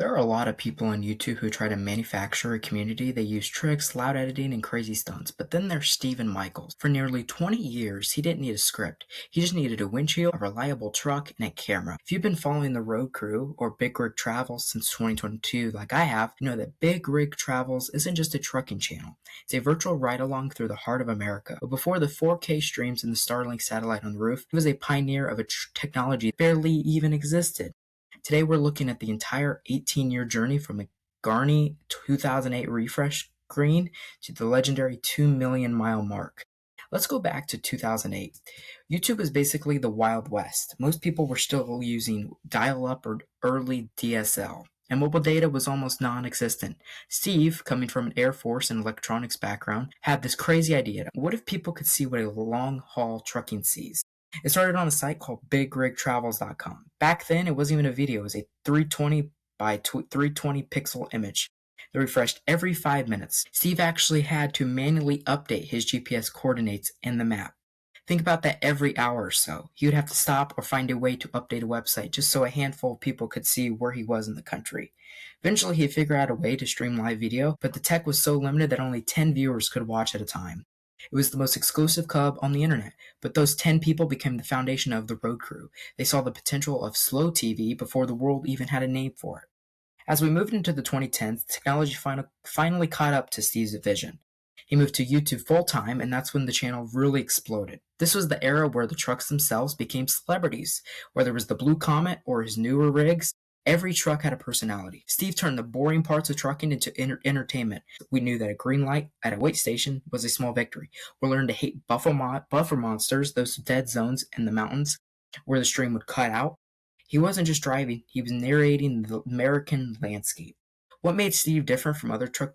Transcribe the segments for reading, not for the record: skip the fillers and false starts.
There are a lot of people on YouTube who try to manufacture a community. They use tricks, loud editing, and crazy stunts. But then there's Steven Michaels. For nearly 20 years, he didn't need a script. He just needed a windshield, a reliable truck, and a camera. If you've been following the Road Crew or BigRigTravels since 2022 like I have, you know that BigRigTravels isn't just a trucking channel. It's a virtual ride-along through the heart of America. But before the 4K streams and the Starlink satellite on the roof, he was a pioneer of a technology that barely even existed. Today we're looking at the entire 18-year journey from the Garney 2008 refresh screen to the legendary 2 million mile mark. Let's go back to 2008. YouTube was basically the Wild West. Most people were still using dial-up or early DSL, and mobile data was almost non-existent. Steve, coming from an Air Force and electronics background, had this crazy idea. What if people could see what a long-haul trucking sees? It started on a site called BigRigTravels.com. Back then, it wasn't even a video. It was a 320 by 320 pixel image that refreshed every 5 minutes. Steve actually had to manually update his GPS coordinates in the map. Think about that every hour or so. He would have to stop or find a way to update a website just so a handful of people could see where he was in the country. Eventually, he figured out a way to stream live video, but the tech was so limited that only 10 viewers could watch at a time. It was the most exclusive club on the internet, but those 10 people became the foundation of the Road Crew. They saw the potential of slow TV before the world even had a name for it. As we moved into the 2010s, technology finally caught up to Steve's vision. He moved to YouTube full-time, and that's when the channel really exploded. This was the era where the trucks themselves became celebrities. Whether it was the Blue Comet or his newer rigs, every truck had a personality. Steve turned the boring parts of trucking into entertainment. We knew that a green light at a wait station was a small victory. We learned to hate buffer monsters, those dead zones in the mountains where the stream would cut out. He wasn't just driving, he was narrating the American landscape. What made Steve different from other truck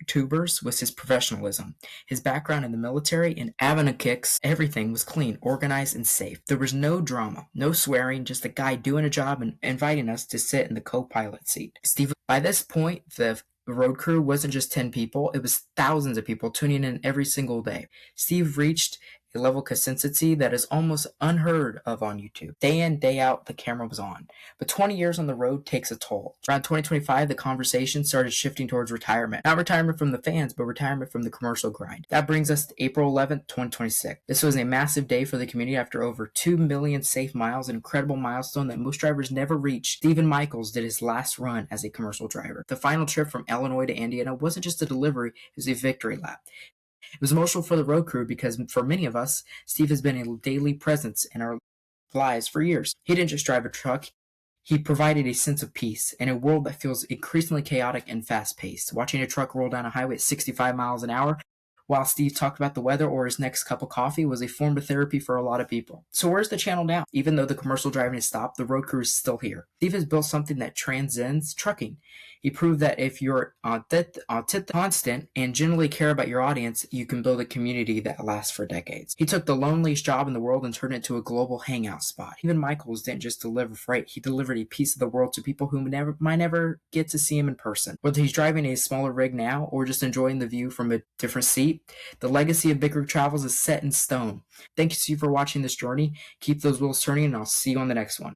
tubers was his professionalism. His background in the military and Avanakicks, everything was clean, organized, and safe. There was no drama, no swearing, just a guy doing a job and inviting us to sit in the co-pilot seat. By this point, the Road Crew wasn't just 10 people, it was thousands of people tuning in every single day. Steve reached a level of consistency that is almost unheard of on YouTube. Day in, day out, the camera was on. But 20 years on the road takes a toll. Around 2025, the conversation started shifting towards retirement. Not retirement from the fans, but retirement from the commercial grind. That brings us to April 11th, 2026. This was a massive day for the community after over 2 million safe miles, an incredible milestone that most drivers never reach. Steven Michaels did his last run as a commercial driver. The final trip from Illinois to Indiana wasn't just a delivery, it was a victory lap. It was emotional for the Road Crew because for many of us, Steve has been a daily presence in our lives for years. He didn't just drive a truck, he provided a sense of peace in a world that feels increasingly chaotic and fast-paced. Watching a truck roll down a highway at 65 miles an hour while Steve talked about the weather or his next cup of coffee was a form of therapy for a lot of people. So where's the channel now? Even though the commercial driving has stopped, the Road Crew is still here. Steve has built something that transcends trucking. He proved that if you're constant and genuinely care about your audience, you can build a community that lasts for decades. He took the loneliest job in the world and turned it into a global hangout spot. Even Michaels didn't just deliver freight, he delivered a piece of the world to people who might never get to see him in person. Whether he's driving a smaller rig now or just enjoying the view from a different seat, the legacy of BigRigTravels is set in stone. Thank you for watching this journey. Keep those wheels turning, and I'll see you on the next one.